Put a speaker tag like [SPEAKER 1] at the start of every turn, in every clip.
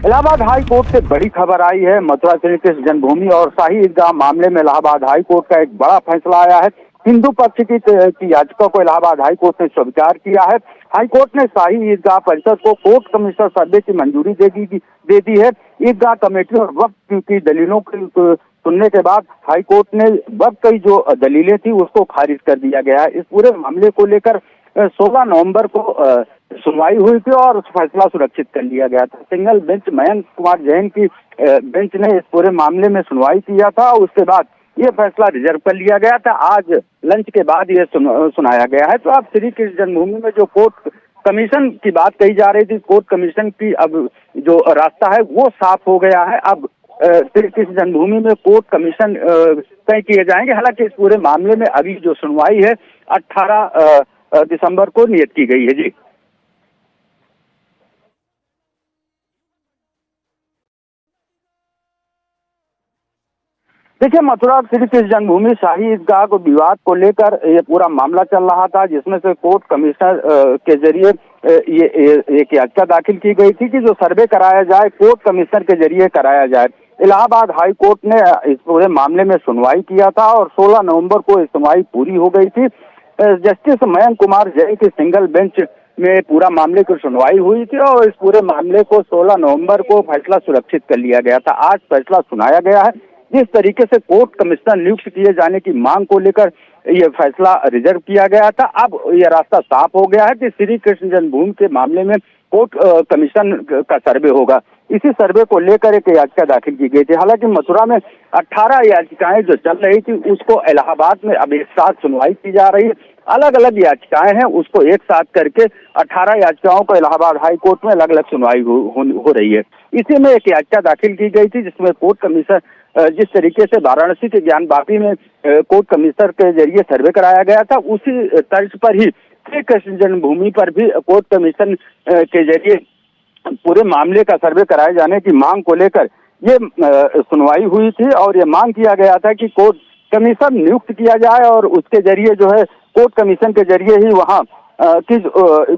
[SPEAKER 1] Allahabad high court से बड़ी खबर आई है। मथुरा श्री कृष्ण जन्मभूमि और शाही ईदगाह मामले में इलाहाबाद हाई कोर्ट का एक बड़ा फैसला आया है। हिंदू पक्ष की याचिका को इलाहाबाद हाई कोर्ट ने स्वीकार किया है। हाई कोर्ट ने शाही ईदगाह परिषद को कोर्ट कमिश्नर सर्वे की मंजूरी दे दी है। ईदगाह कमेटी और वक्फ की दलीलों को सुनने के बाद हाई कोर्ट ने वक्फ की जो दलीलें थी उसको खारिज कर दिया गया है। इस पूरे मामले को लेकर 16 नवंबर को सुनवाई हुई थी और फैसला सुरक्षित कर लिया गया था। सिंगल बेंच मयंक कुमार जैन की बेंच ने इस पूरे मामले में सुनवाई किया था। उसके बाद ये फैसला रिजर्व कर लिया गया था। आज लंच के बाद ये सुनाया गया है। तो अब श्री कृष्ण जन्मभूमि में जो कोर्ट कमीशन की बात कही जा रही थी, कोर्ट कमीशन की अब जो रास्ता है वो साफ हो गया है। अब श्री कृष्ण जन्मभूमि में कोर्ट कमीशन तय किए जाएंगे। हालांकि इस पूरे मामले में अभी जो सुनवाई है 18 दिसंबर को नियत की गई है। जी देखिए, मथुरा श्री कृष्ण जन्मभूमि शाही ईदगाह को विवाद को लेकर ये पूरा मामला चल रहा था, जिसमें से कोर्ट कमिश्नर के जरिए ये एक याचिका दाखिल की गई थी कि जो सर्वे कराया जाए कोर्ट कमिश्नर के जरिए कराया जाए। इलाहाबाद हाई कोर्ट ने इस पूरे मामले में सुनवाई किया था और 16 नवंबर को ये सुनवाई पूरी हो गई थी। जस्टिस मयंक कुमार जैन की सिंगल बेंच में पूरा मामले की सुनवाई हुई थी और इस पूरे मामले को 16 नवंबर को फैसला सुरक्षित कर लिया गया था। आज फैसला सुनाया गया है। जिस तरीके से कोर्ट कमिश्नर नियुक्त किए जाने की मांग को लेकर यह फैसला रिजर्व किया गया था, अब यह रास्ता साफ हो गया है कि श्री कृष्ण जन्मभूमि के मामले में कोर्ट कमीशन का सर्वे होगा। इसी सर्वे को लेकर एक याचिका दाखिल की गई थी। हालांकि मथुरा में 18 याचिकाएं जो चल रही थी उसको इलाहाबाद में अब एक साथ सुनवाई की जा रही है। अलग अलग याचिकाएं हैं, उसको एक साथ करके 18 याचिकाओं को इलाहाबाद हाई कोर्ट में अलग अलग सुनवाई हो रही है। इसी में एक याचिका दाखिल की गई थी जिसमें कोर्ट कमिश्नर जिस तरीके से वाराणसी के ज्ञानवापी में कोर्ट कमिश्नर के जरिए सर्वे कराया गया था, उसी तर्ज पर ही श्री कृष्ण जन्मभूमि पर भी कोर्ट कमीशन के जरिए पूरे मामले का सर्वे कराए जाने की मांग को लेकर ये सुनवाई हुई थी और ये मांग किया गया था कि कोर्ट कमीशन नियुक्त किया जाए और उसके जरिए जो है कोर्ट कमीशन के जरिए ही वहाँ की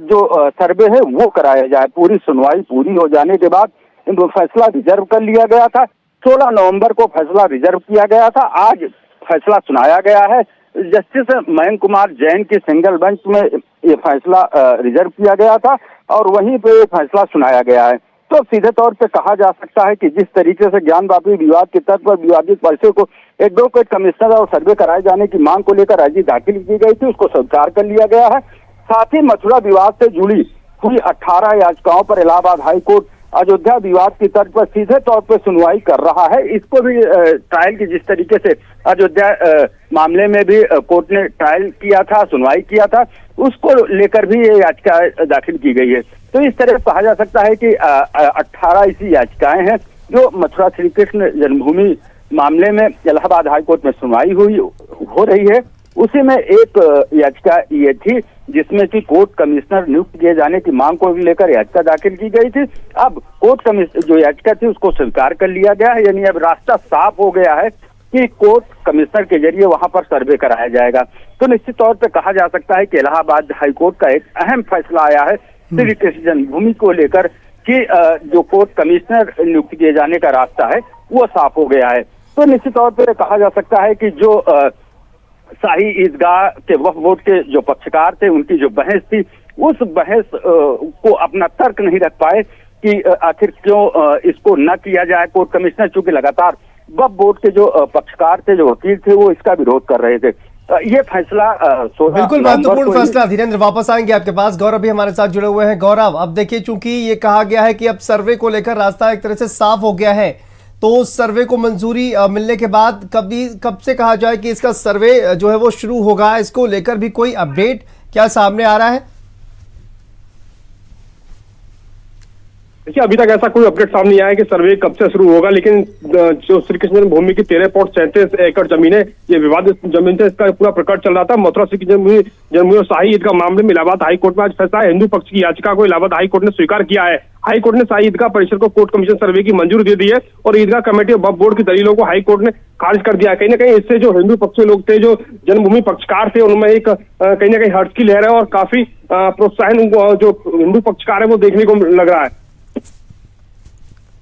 [SPEAKER 1] जो सर्वे है वो कराया जाए। पूरी सुनवाई पूरी हो जाने के बाद फैसला रिजर्व कर लिया गया था। 16 नवंबर को फैसला रिजर्व किया गया था। आज फैसला सुनाया गया है। जस्टिस मयंक कुमार जैन की सिंगल बेंच में ये फैसला रिजर्व किया गया था और वहीं पे फैसला सुनाया गया है। तो सीधे तौर पे कहा जा सकता है कि जिस तरीके से ज्ञानवापी विवाद के तर्ज पर विवादित पर्चे को एडवोकेट कमिश्नर और सर्वे कराए जाने की मांग को लेकर अर्जी दाखिल की गई थी, उसको स्वीकार कर लिया गया है। साथ ही मथुरा विवाद से जुड़ी हुई 18 याचिकाओं पर इलाहाबाद हाई कोर्ट अयोध्या विवाद की तर्ज पर सीधे तौर पर सुनवाई कर रहा है। इसको भी ट्रायल की जिस तरीके से अयोध्या मामले में भी कोर्ट ने ट्रायल किया था, सुनवाई किया था, उसको लेकर भी ये याचिका दाखिल की गई है। तो इस तरह कहा जा सकता है कि 18 ऐसी याचिकाएं हैं जो मथुरा श्री कृष्ण जन्मभूमि मामले में इलाहाबाद हाई कोर्ट में सुनवाई हो रही है। उसी में एक याचिका ये थी जिसमें कि कोर्ट कमिश्नर नियुक्त किए जाने की मांग को लेकर याचिका दाखिल की गई थी। अब कोर्ट कमिश्नर जो याचिका थी उसको स्वीकार कर लिया गया है, यानी अब रास्ता साफ हो गया है कि कोर्ट कमिश्नर के जरिए वहां पर सर्वे कराया जाएगा। तो निश्चित तौर पर कहा जा सकता है कि इलाहाबाद हाई कोर्ट का एक अहम फैसला आया है श्री कृष्ण जन्मभूमि को लेकर कि जो कोर्ट कमिश्नर नियुक्त किए जाने का रास्ता है वो साफ हो गया है। तो निश्चित तौर पर कहा जा सकता है कि जो शाही ईदगाह के वक्फ बोर्ड के जो पक्षकार थे उनकी जो बहस थी उस बहस को अपना तर्क नहीं रख पाए कि आखिर क्यों इसको न किया जाए। कोर्ट कमिश्नर चूंकि लगातार वक्फ बोर्ड के जो पक्षकार थे, जो वकील थे, वो इसका विरोध कर रहे थे। ये फैसला
[SPEAKER 2] बिल्कुल महत्वपूर्ण फैसला। धीरेन्द्र, वापस आएंगे आपके पास। गौरव भी हमारे साथ जुड़े हुए हैं। गौरव, अब देखिए चूंकि ये कहा गया है कि अब सर्वे को लेकर रास्ता एक तरह से साफ हो गया है, तो उस सर्वे को मंजूरी मिलने के बाद कब से कहा जाए कि इसका सर्वे जो है वो शुरू होगा, इसको लेकर भी कोई अपडेट क्या सामने आ रहा है?
[SPEAKER 3] देखिए, अभी तक ऐसा कोई अपडेट सामने नहीं आया कि सर्वे कब से शुरू होगा, लेकिन जो श्री कृष्ण जन्मभूमि की 13.37 एकड़ जमीन है, ये विवादित जमीन से इसका पूरा प्रकरण चल रहा था। मथुरा श्री कृष्ण जन्मभूमि और शाही ईदगाह मामले में इलाहाबाद हाई कोर्ट में आज फैसला है। हिंदू पक्ष की याचिका को इलाहाबाद हाई कोर्ट ने स्वीकार किया है। हाई कोर्ट ने शाही ईदगाह परिसर को कोर्ट कमीशन सर्वे की मंजूरी दे दी है और ईदगाह कमेटी और वक्फ बोर्ड की दलीलों को हाई कोर्ट ने खारिज कर दिया है। कहीं ना कहीं इससे जो हिंदू पक्ष के लोग थे, जो जन्मभूमि पक्षकार थे, उनमें एक कहीं ना कहीं हर्ष की लहर है और काफी प्रोत्साहन जो हिंदू पक्षकार है वो देखने को लग रहा है।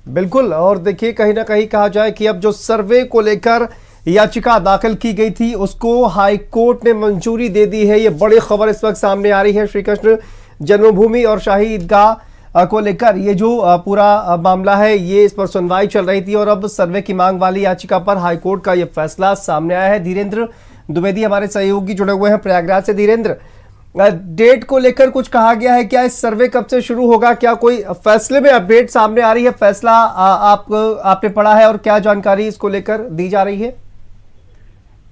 [SPEAKER 2] बिल्कुल। और देखिए कहीं ना कहीं कहा जाए कि अब जो सर्वे को लेकर याचिका दाखिल की गई थी उसको हाई कोर्ट ने मंजूरी दे दी है। ये बड़ी खबर इस वक्त सामने आ रही है। श्री कृष्ण जन्मभूमि और शाही ईदगाह को लेकर ये जो पूरा मामला है, ये इस पर सुनवाई चल रही थी और अब सर्वे की मांग वाली याचिका पर हाई कोर्ट का ये फैसला सामने आया है। धीरेन्द्र द्विवेदी हमारे सहयोगी जुड़े हुए हैं प्रयागराज से। धीरेन्द्र, डेट को लेकर कुछ कहा गया है क्या? इस सर्वे कब से शुरू होगा? क्या कोई फैसले में अपडेट सामने आ रही है? फैसला आपने पढ़ा है और क्या जानकारी इसको लेकर दी जा रही है?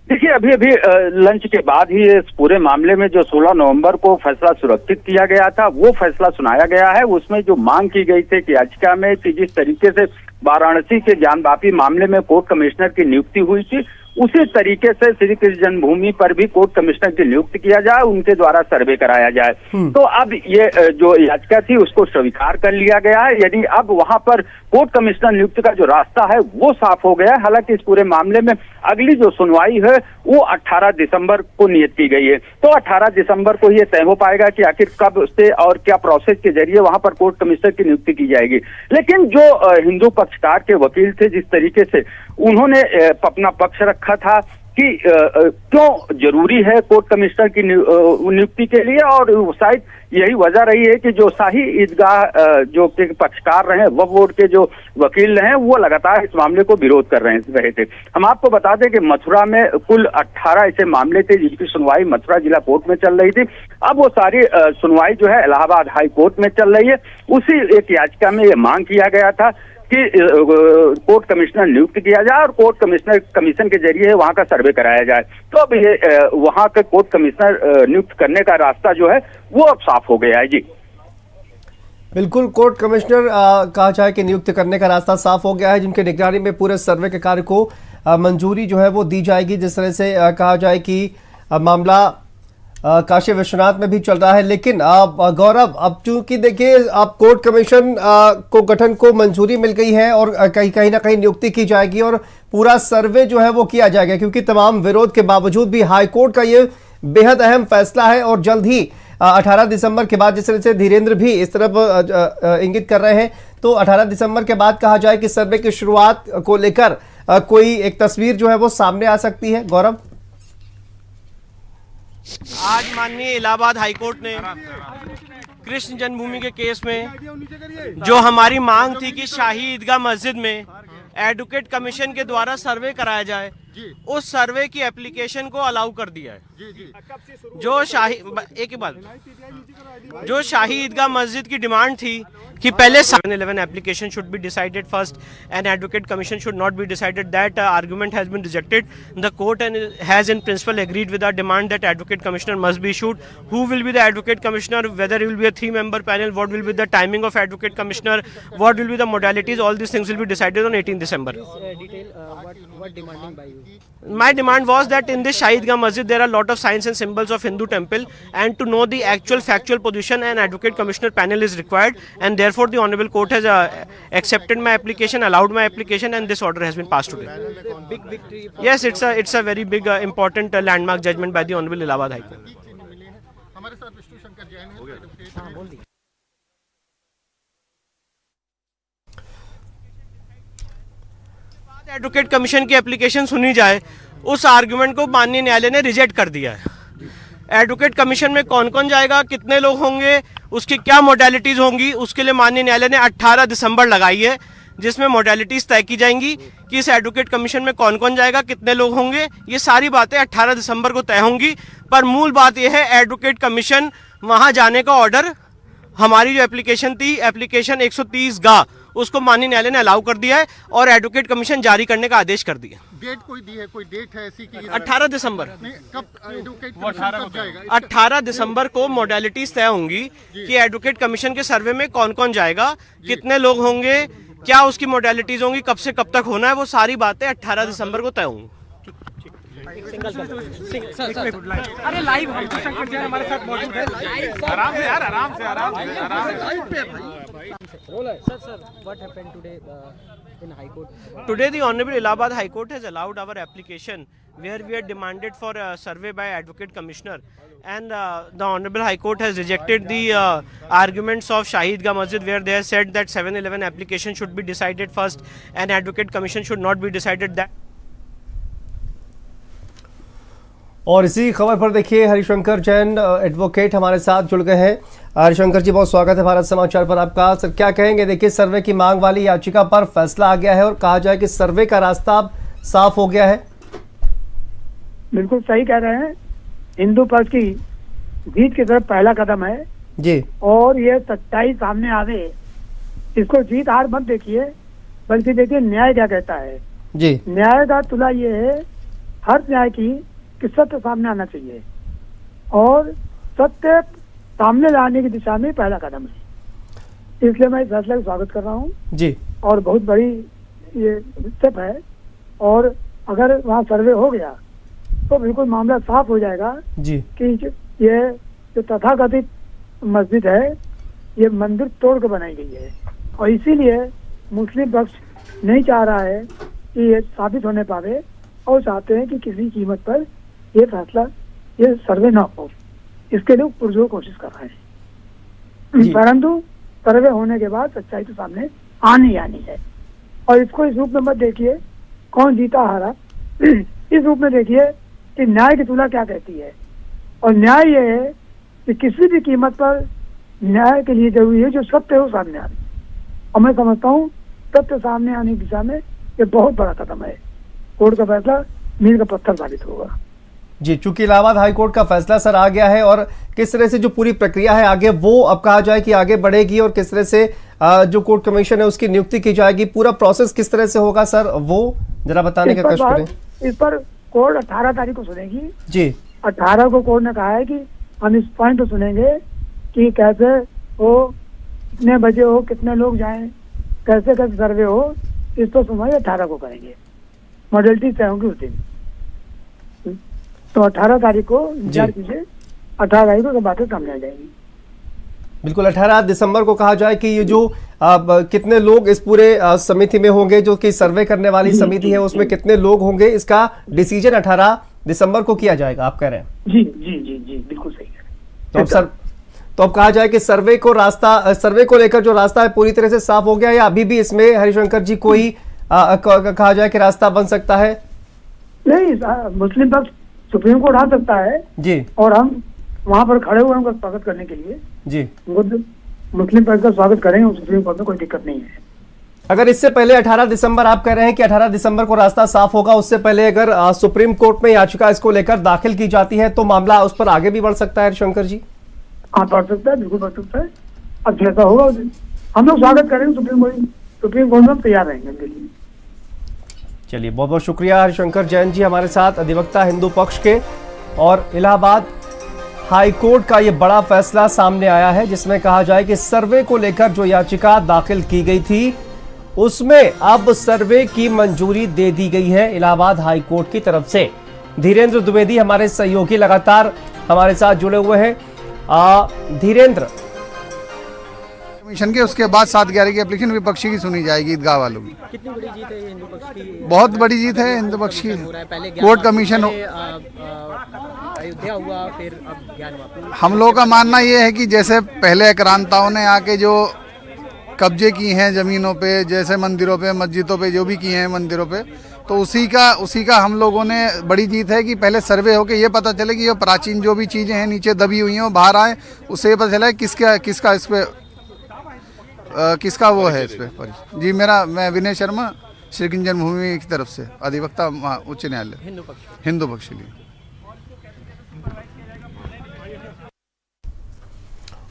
[SPEAKER 1] देखिए, अभी अभी लंच के बाद ही इस पूरे मामले में जो 16 नवंबर को फैसला सुरक्षित किया गया था वो फैसला सुनाया गया है। उसमें जो मांग की गई थी कि याचिका में कि जिस तरीके से वाराणसी के ज्ञानवापी मामले में कोर्ट कमिश्नर की नियुक्ति हुई थी, उसी तरीके से श्री कृष्ण जन्मभूमि पर भी कोर्ट कमिश्नर की नियुक्ति किया जाए, उनके द्वारा सर्वे कराया जाए। तो अब ये जो याचिका थी उसको स्वीकार कर लिया गया है। यदि अब वहां पर कोर्ट कमिश्नर नियुक्ति का जो रास्ता है वो साफ हो गया है। हालांकि इस पूरे मामले में अगली जो सुनवाई है वो 18 दिसंबर को नियत की गई है। तो 18 दिसंबर को ये तय हो पाएगा कि आखिर कब से और क्या प्रोसेस के जरिए वहां पर कोर्ट कमिश्नर की नियुक्ति की जाएगी। लेकिन जो हिंदू पक्षकार के वकील थे, जिस तरीके से उन्होंने अपना पक्ष रखा था कि क्यों जरूरी है कोर्ट कमिश्नर की नियुक्ति के लिए, और शायद यही वजह रही है कि जो शाही ईदगाह जो के पक्षकार रहे, वक्फ बोर्ड के जो वकील रहे, वो लगातार इस मामले को विरोध कर रहे थे। हम आपको बता दें कि मथुरा में कुल 18 ऐसे मामले थे जिनकी सुनवाई मथुरा जिला कोर्ट में चल रही थी। अब वो सारी सुनवाई जो है इलाहाबाद हाई कोर्ट में चल रही है। उसी एक याचिका में ये मांग किया गया था कि कोर्ट कमिश्नर नियुक्त किया जाए और कोर्ट कमिश्नर कमीशन के जरिए वहां का सर्वे कराया जाए। तो अब ये वहां के कोर्ट कमिश्नर नियुक्त करने का रास्ता जो है वो अब साफ हो गया है। जी
[SPEAKER 2] बिल्कुल, कोर्ट कमिश्नर कहा जाए कि नियुक्त करने का रास्ता साफ हो गया है, जिनके निगरानी में पूरे सर्वे के कार्य को मंजूरी जो है वो दी जाएगी। जिस तरह से कहा जाए कि मामला काशी विश्वनाथ में भी चल रहा है। लेकिन गौरव, अब चूंकि देखिए अब कोर्ट कमीशन को गठन को मंजूरी मिल गई है और कहीं ना कहीं नियुक्ति की जाएगी और पूरा सर्वे जो है वो किया जाएगा, क्योंकि तमाम विरोध के बावजूद भी हाई कोर्ट का ये बेहद अहम फैसला है और जल्द ही 18 दिसंबर के बाद, जिस तरह से धीरेन्द्र भी इस तरफ इंगित कर रहे हैं, तो 18 दिसंबर के बाद कहा जाए कि सर्वे की शुरुआत को लेकर कोई एक तस्वीर जो है वो सामने आ सकती है। गौरव,
[SPEAKER 4] आज माननीय इलाहाबाद हाईकोर्ट ने कृष्ण जन्मभूमि के केस में जो हमारी मांग थी कि शाही ईदगाह मस्जिद में एडवोकेट कमीशन के द्वारा सर्वे कराया जाए, उस सर्वे की एप्लीकेशन को अलाउ कर दिया है। जो शाही ईदगाह मस्जिद की डिमांड थी कि पहले 711 application should be decided first and advocate commission should not be decided, that argument has been rejected. The court has in principle agreed with our demand that advocate commissioner must be issued. Who will be the advocate commissioner, whether it will be a 3-member panel, what will be the timing of advocate commissioner, what will be the modalities, all these things will be decided on 18 December.
[SPEAKER 5] What demanding by you?
[SPEAKER 4] My demand was that in this Shahi Idgah Masjid there are a lot of signs and symbols of Hindu temple, and to know the actual factual position an advocate commissioner panel is required, and therefore the honorable court has accepted my application, allowed my application, and this order has been passed today.
[SPEAKER 5] Big victory.
[SPEAKER 4] Yes, it's a very big important landmark judgment by the honorable Allahabad High Court. Advocate commission की application सुनी जाए, उस argument को माननीय न्यायालय ने reject कर दिया है। एडवोकेट कमीशन में कौन कौन जाएगा, कितने लोग होंगे, उसकी क्या मोडालिटीज़ होंगी, उसके लिए माननीय न्यायालय ने 18 दिसंबर लगाई है, जिसमें मोडालिटीज़ तय की जाएंगी कि इस एडवोकेट कमीशन में कौन कौन जाएगा, कितने लोग होंगे। ये सारी बातें 18 दिसंबर को तय होंगी। पर मूल बात यह है, एडवोकेट कमीशन वहाँ जाने का ऑर्डर, हमारी जो एप्लीकेशन थी, एप्लीकेशन 130 गा, उसको माननीय न्यायालय ने अलाउ कर दिया है और एडवोकेट कमीशन जारी करने का आदेश कर दिया।
[SPEAKER 6] डेट कोई दी है, कोई डेट है ऐसी कि
[SPEAKER 4] 18 दिसंबर।
[SPEAKER 6] कब एडवोकेट कब जाएगा?
[SPEAKER 4] 18 दिसंबर को मोडालिटीज तय होंगी कि एडवोकेट कमीशन के सर्वे में कौन कौन जाएगा, कितने लोग होंगे, क्या उसकी मोडालिटीज होंगी, कब से कब तक होना है, वो सारी बातें 18 दिसंबर को तय होंगी।
[SPEAKER 5] अरे लाइव हम शंकर जी हमारे साथ मौजूद है।
[SPEAKER 6] आराम से यार, आराम से।
[SPEAKER 5] Sir, what happened today in High Court?
[SPEAKER 4] Today, the Honorable Allahabad High Court has allowed our application where we had demanded for a survey by Advocate Commissioner, and the Honorable High Court has rejected the arguments of Shahidgah Masjid, where they have said that 7/11 application should be decided first and Advocate Commission should not be decided. That
[SPEAKER 2] और इसी खबर पर देखिए Harishankar Jain advocate हमारे साथ जुड़ गए हैं। हरिशंकर जी, बहुत स्वागत है भारत समाचार पर आपका। सर, क्या कहेंगे? देखिए, सर्वे की मांग वाली याचिका पर फैसला आ गया है और कहा जाए कि सर्वे का रास्ता अब साफ हो गया है।
[SPEAKER 7] बिल्कुल सही कह रहे हैं। हिंदू पक्ष की जीत की तरफ पहला कदम है
[SPEAKER 2] जी, और
[SPEAKER 7] ये सच्चाई सामने आवे, इसको जीत हार मत देखिए, बल्कि देखिए न्याय क्या कहता है
[SPEAKER 2] जी।
[SPEAKER 7] न्याय का तुला ये है हर न्याय की कि सत्य सामने आना चाहिए, और सत्य सामने लाने की दिशा में पहला कदम है। इसलिए मैं इस फैसले का स्वागत कर रहा हूँ
[SPEAKER 2] जी,
[SPEAKER 7] और बहुत बड़ी ये स्टेप है। और अगर वहाँ सर्वे हो गया तो बिल्कुल मामला साफ हो जाएगा
[SPEAKER 2] जी
[SPEAKER 7] कि ये जो तथाकथित मस्जिद है ये मंदिर तोड़ के बनाई गई है, और इसीलिए मुस्लिम पक्ष नहीं चाह रहा है कि ये साबित होने पावे, और चाहते हैं कि किसी कीमत पर ये फैसला, ये सर्वे ना हो। इसके लिए पुरजोर कोशिश कर रहे हैं, परंतु सर्वे होने के बाद सच्चाई तो सामने आनी है। और इसको इस रूप में मत देखिए कौन जीता हारा, इस रूप में देखिए कि न्याय की तुला क्या कहती है। और न्याय ये है कि किसी भी कीमत पर न्याय के लिए जरूरी है जो सत्य है वो सामने आने, और मैं समझता हूँ सत्य सामने आने की दिशा में ये बहुत बड़ा कदम है। कोर्ट का फैसला मील का पत्थर साबित होगा
[SPEAKER 2] जी। चूंकि इलाहाबाद हाई कोर्ट का फैसला सर आ गया है, और किस तरह से जो पूरी प्रक्रिया है आगे वो अब कहा जाए कि आगे बढ़ेगी, और किस तरह से जो कोर्ट कमीशन है उसकी नियुक्ति की जाएगी, पूरा प्रोसेस किस तरह से होगा सर, वो जरा बताने का कष्ट करें।
[SPEAKER 7] इस पर कोर्ट 18 तारीख को सुनेगी
[SPEAKER 2] जी।
[SPEAKER 7] 18 को कोर्ट ने कहा है कि हम इस पॉइंट पर सुनेंगे कि कैसे हो, कितने बजे हो, कितने लोग जाएं, कैसे कैसे सर्वे हो, इस पर सुनवाई 18 को करेंगे। मॉडलिटी तय होंगी उस दिन, तो 18 तारीख को इंतजार कीजिए। 18 तारीख को बातें सामने आ जाएगी।
[SPEAKER 2] बिल्कुल, 18 दिसंबर को कहा जाए कि ये जो कितने लोग इस पूरे समिति में होंगे, जो कि सर्वे करने वाली समिति है उसमें कितने लोग होंगे, इसका डिसीजन 18 दिसंबर को किया जाएगा, आप कह रहे हैं?
[SPEAKER 7] जी जी जी जी, बिल्कुल सही है।
[SPEAKER 2] तो अब कहा जाए कि सर्वे को लेकर जो रास्ता है पूरी तरह से साफ हो गया, या अभी भी इसमें हरिशंकर जी कोई कहा जाए कि रास्ता बन सकता है?
[SPEAKER 7] नहीं, मुस्लिम पक्ष सुप्रीम कोर्ट आ सकता है
[SPEAKER 2] जी,
[SPEAKER 7] और हम वहाँ पर खड़े हुए हैं उनका स्वागत करने के लिए
[SPEAKER 2] जी।
[SPEAKER 7] मुस्लिम पक्ष का स्वागत करेंगे, सुप्रीम कोर्ट में कोई दिक्कत नहीं है।
[SPEAKER 2] अगर इससे पहले 18 दिसंबर आप कह रहे हैं कि 18 दिसंबर को रास्ता साफ होगा, उससे पहले अगर सुप्रीम कोर्ट में याचिका इसको लेकर दाखिल की जाती है तो मामला उस पर आगे भी बढ़ सकता है हरिशंकर जी?
[SPEAKER 7] हाँ, बढ़ सकता है, बिल्कुल बढ़ सकता है। अब जैसा होगा हम लोग स्वागत करेंगे, सुप्रीम कोर्ट में तैयार रहेंगे उनके लिए।
[SPEAKER 2] चलिए, बहुत बहुत शुक्रिया हरिशंकर जैन जी हमारे साथ, अधिवक्ता हिंदू पक्ष के। और इलाहाबाद हाई कोर्ट का ये बड़ा फैसला सामने आया है, जिसमें कहा जाए कि सर्वे को लेकर जो याचिका दाखिल की गई थी उसमें अब सर्वे की मंजूरी दे दी गई है इलाहाबाद हाई कोर्ट की तरफ से। धीरेन्द्र द्विवेदी हमारे सहयोगी लगातार हमारे साथ जुड़े हुए हैं। धीरेन्द्र,
[SPEAKER 8] कमीशन के उसके बाद 7/11 की एप्लीकेशन विपक्षी की सुनी जाएगी ईदगाह वालों की।
[SPEAKER 5] कितनी बड़ी जीत है ये हिंदू पक्ष की?
[SPEAKER 8] बहुत बड़ी जीत है हिंदू पक्ष की।
[SPEAKER 5] पहले
[SPEAKER 8] कोर्ट कमीशन
[SPEAKER 5] अयोध्या हुआ, फिर अब ज्ञान वापी।
[SPEAKER 8] हम लोगों का मानना ये है कि जैसे पहले आक्रांताओं ने आके जो कब्जे की हैं जमीनों पे, जैसे मंदिरों पे, मस्जिदों पे, जो भी किए हैं मंदिरों पे, तो उसी का हम लोगों ने बड़ी जीत है कि पहले सर्वे होके ये पता चले कि ये प्राचीन जो भी चीज़ें हैं नीचे दबी हुई हैं वो बाहर आए, उससे ये पता चला किसका वो है इस पे। जी, मैं विनय शर्मा, श्री कृष्ण जन्मभूमि की तरफ से अधिवक्ता उच्च न्यायालय हिंदू पक्ष के लिए।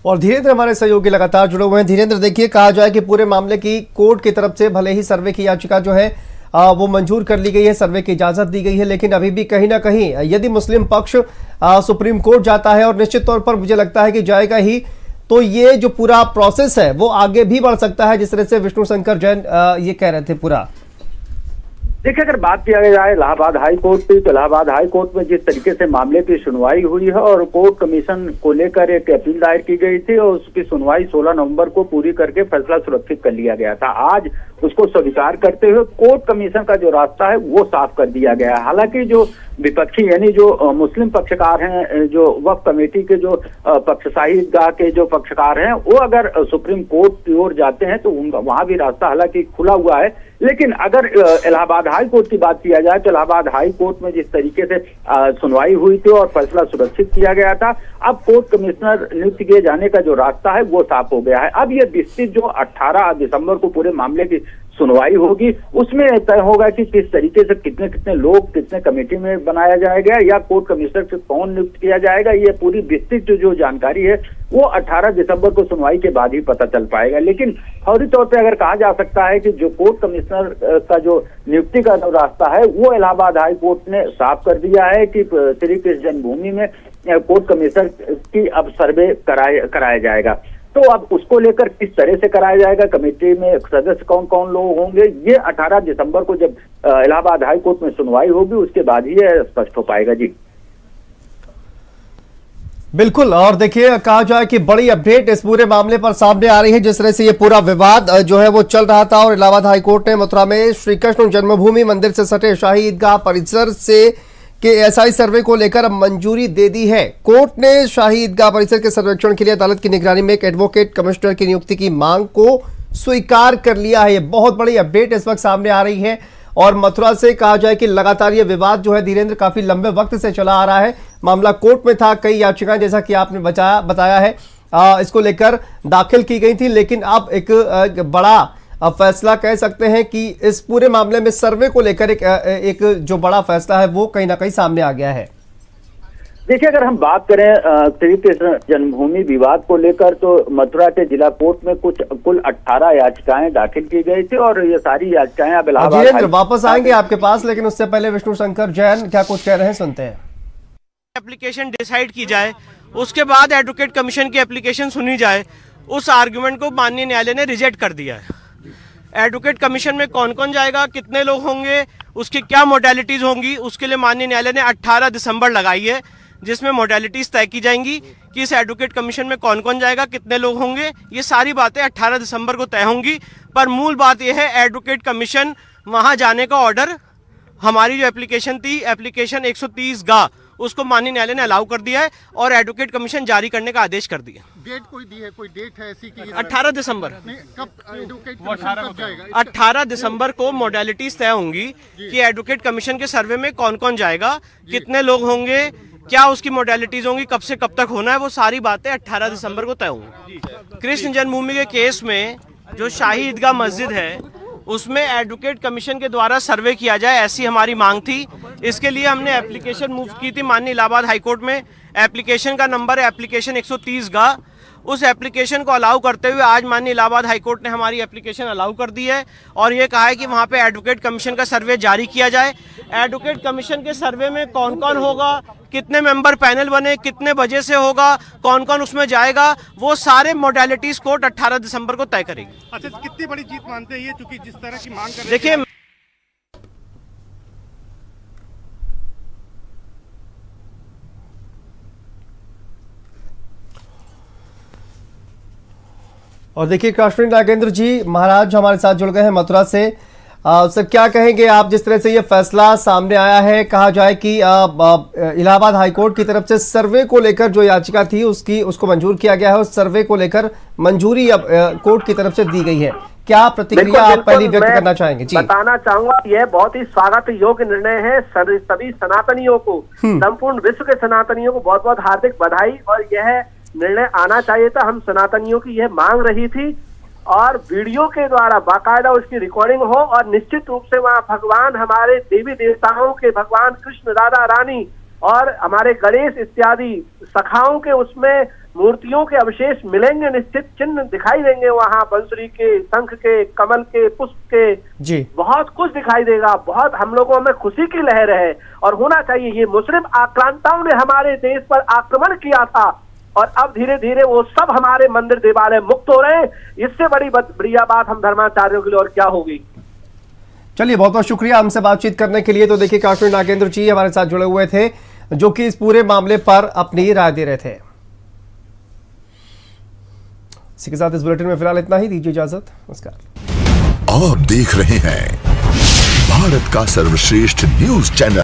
[SPEAKER 2] और धीरेन्द्र हमारे सहयोगी लगातार जुड़े हुए हैं। धीरेन्द्र, देखिए, कहा जाए कि पूरे मामले की कोर्ट की तरफ से भले ही सर्वे की याचिका जो है वो मंजूर कर ली गई है, सर्वे की इजाजत दी गई है, लेकिन अभी भी कहीं ना कहीं यदि मुस्लिम पक्ष सुप्रीम कोर्ट जाता है, और निश्चित तौर पर मुझे लगता है कि जाएगा ही, तो ये जो पूरा प्रोसेस है वो आगे भी बढ़ सकता है, जिस तरह से विष्णु शंकर जैन ये कह रहे थे पूरा।
[SPEAKER 1] देखिए, अगर बात किया जाए इलाहाबाद हाई कोर्ट की, तो इलाहाबाद हाई कोर्ट में जिस तरीके से मामले की सुनवाई हुई है और कोर्ट कमीशन को लेकर एक अपील दायर की गई थी और उसकी सुनवाई 16 नवंबर को पूरी करके फैसला सुरक्षित कर लिया गया था। आज उसको स्वीकार करते हुए कोर्ट कमीशन का जो रास्ता है वो साफ कर दिया गया है। हालांकि जो विपक्षी यानी जो मुस्लिम पक्षकार हैं, जो वक्फ कमेटी के जो पक्षशाही ईदगाह के जो पक्षकार हैं, वो अगर सुप्रीम कोर्ट की ओर जाते हैं तो उनका वहां भी रास्ता हालांकि खुला हुआ है। लेकिन अगर इलाहाबाद हाई कोर्ट की बात किया जाए तो इलाहाबाद हाई कोर्ट में जिस तरीके से सुनवाई हुई थी और फैसला सुरक्षित किया गया था, अब कोर्ट कमिश्नर नियुक्त किए जाने का जो रास्ता है वो साफ हो गया है। अब ये विस्तृत जो 18 दिसंबर को पूरे मामले की सुनवाई होगी, उसमें तय होगा कि किस तरीके से कितने कितने लोग कितने कमेटी में बनाया जाएगा या कोर्ट कमिश्नर से कौन नियुक्त किया जाएगा। ये पूरी विस्तृत जो जानकारी है वो 18 दिसंबर को सुनवाई के बाद ही पता चल पाएगा। लेकिन फौरी तौर पे अगर कहा जा सकता है कि जो कोर्ट कमिश्नर का जो नियुक्ति का जो रास्ता है वो इलाहाबाद हाई कोर्ट ने साफ कर दिया है कि श्री कृष्ण जन्मभूमि में कोर्ट कमिश्नर की अब सर्वे कराया जाएगा। तो अब उसको लेकर किस तरह से कराया जाएगा, कमेटी में सदस्य कौन कौन लोग होंगे, ये 18 दिसंबर को जब इलाहाबाद हाई कोर्ट में सुनवाई होगी उसके बाद ही ये स्पष्ट हो पाएगा। जी
[SPEAKER 2] बिल्कुल। और देखिए, कहा जाए कि बड़ी अपडेट इस पूरे मामले पर सामने आ रही है। जिस तरह से ये पूरा विवाद जो है वो चल रहा था और इलाहाबाद हाई कोर्ट ने मथुरा में श्री कृष्ण जन्मभूमि मंदिर से सटे शाही ईदगाह परिसर से के एसआई सर्वे को लेकर अब मंजूरी दे दी है। कोर्ट ने शाही ईदगाह परिसर के सर्वेक्षण के लिए अदालत की निगरानी में एक एडवोकेट कमिश्नर की नियुक्ति की मांग को स्वीकार कर लिया है। ये बहुत बड़ी अपडेट इस वक्त सामने आ रही है और मथुरा से कहा जाए कि लगातार ये विवाद जो है धीरेन्द्र काफी लंबे वक्त से चला आ रहा है। मामला कोर्ट में था, कई याचिकाएं जैसा कि आपने बताया है इसको लेकर दाखिल की गई थी, लेकिन अब एक बड़ा फैसला कह सकते हैं कि इस पूरे मामले में सर्वे को लेकर एक जो बड़ा फैसला है वो कहीं ना कहीं सामने आ गया है।
[SPEAKER 1] देखिए, अगर हम बात करें श्री कृष्ण जन्मभूमि विवाद को लेकर तो मथुरा के जिला कोर्ट में कुल 18 याचिकाएं दाखिल की गई थी और ये सारी याचिकाएं अब इलाहाबाद
[SPEAKER 2] वापस आएंगे आपके पास, लेकिन उससे पहले विष्णु शंकर जैन क्या कुछ कह रहे हैं, सुनते हैं।
[SPEAKER 4] एप्लीकेशन डिसाइड की जाए, उसके बाद एडवोकेट कमीशन की एप्लीकेशन सुनी जाए। उस आर्गुमेंट को माननीय न्यायालय ने रिजेक्ट कर दिया है। एडवोकेट कमीशन में कौन कौन जाएगा, कितने लोग होंगे, उसकी क्या मोडेलिटीज होंगी, उसके लिए माननीय न्यायालय ने 18 दिसंबर लगाई है, जिसमें मोडेलिटीज तय की जाएंगी कि इस एडवोकेट कमीशन में कौन कौन जाएगा, कितने लोग होंगे। ये सारी बातें 18 दिसंबर को तय होंगी। पर मूल बात यह है, एडवोकेट कमीशन वहां जाने का ऑर्डर, हमारी जो एप्लीकेशन थी, एप्लीकेशन 130 उसको माननीय न्यायालय ने अलाउ कर दिया है और एडवोकेट कमीशन जारी करने का आदेश कर दिया।
[SPEAKER 6] डेट कोई दी है, कोई डेट है ऐसी कि
[SPEAKER 4] 18 दिसंबर
[SPEAKER 6] कब एडवोकेट कब जाएगा?
[SPEAKER 4] 18 दिसंबर को मोडेलिटीज तय होंगी कि एडवोकेट कमीशन के सर्वे में कौन कौन जाएगा, कितने लोग होंगे, क्या उसकी मोडेलिटीज होंगी, कब से कब तक होना है, वो सारी बातें 18 दिसंबर को तय होंगी। कृष्ण जन्मभूमि के केस में जो शाही ईदगाह मस्जिद है उसमें एडवोकेट कमीशन के द्वारा सर्वे किया जाए, ऐसी हमारी मांग थी। इसके लिए हमने एप्लीकेशन मूव की थी माननीय इलाहाबाद हाईकोर्ट में। एप्लीकेशन का नंबर है एप्लीकेशन 130 उस एप्लीकेशन को अलाउ करते हुए आज माननीय इलाहाबाद हाईकोर्ट ने हमारी एप्लीकेशन अलाउ कर दी है और ये कहा है कि वहाँ पे एडवोकेट कमीशन का सर्वे जारी किया जाए। एडवोकेट कमीशन के सर्वे में कौन कौन होगा, कितने मेंबर पैनल बने, कितने बजे से होगा, कौन कौन उसमें जाएगा, वो सारे मोडेलिटीज कोर्ट 18 दिसंबर को तय करेगी।
[SPEAKER 6] अच्छा, कितनी बड़ी जीत मानते हैं ये, क्योंकि जिस तरह की मांग कर रहे हैं?
[SPEAKER 4] देखिए,
[SPEAKER 2] और देखिए, काश्मीर नागेंद्र जी महाराज हमारे साथ जुड़ गए हैं मथुरा से। सर, क्या कहेंगे आप, जिस तरह से ये फैसला सामने आया है, कहा जाए कि इलाहाबाद हाईकोर्ट की तरफ से सर्वे को लेकर जो याचिका थी उसको मंजूर किया गया है और सर्वे को लेकर मंजूरी अब कोर्ट की तरफ से दी गई है, क्या प्रतिक्रिया आप पहली व्यक्त करना चाहेंगे? जी,
[SPEAKER 9] बताना चाहूंगा, यह बहुत ही स्वागत योग्य निर्णय है। सभी सनातनियों को, संपूर्ण विश्व के सनातनियों को बहुत बहुत हार्दिक बधाई। और यह निर्णय आना चाहिए था, हम सनातनियों की यह मांग रही थी और वीडियो के द्वारा बाकायदा उसकी रिकॉर्डिंग हो और निश्चित रूप से वहाँ भगवान, हमारे देवी देवताओं के भगवान कृष्ण, राधा रानी और हमारे गणेश इत्यादि सखाओं के उसमें मूर्तियों के अवशेष मिलेंगे, निश्चित चिन्ह दिखाई देंगे वहाँ, बंसुरी के, शंख के, कमल के, पुष्प के, जी बहुत कुछ दिखाई देगा। बहुत हम लोगों में खुशी की लहर है और होना चाहिए। ये मुस्लिम आक्रांताओं ने हमारे देश पर आक्रमण किया था और अब धीरे धीरे वो सब हमारे मंदिर देवालय मुक्त हो रहे हैं। इससे बड़ी बढ़िया बात हम धर्माचार्यों के लिए और क्या होगी।
[SPEAKER 2] चलिए, बहुत बहुत शुक्रिया हमसे बातचीत करने के लिए। तो देखिए, काश्मीर नागेंद्र जी हमारे साथ जुड़े हुए थे, जो कि इस पूरे मामले पर अपनी राय दे रहे थे। इसी के साथ इस बुलेटिन में फिलहाल इतना ही। दीजिए इजाजत, नमस्कार।
[SPEAKER 10] आप देख रहे हैं भारत का सर्वश्रेष्ठ न्यूज चैनल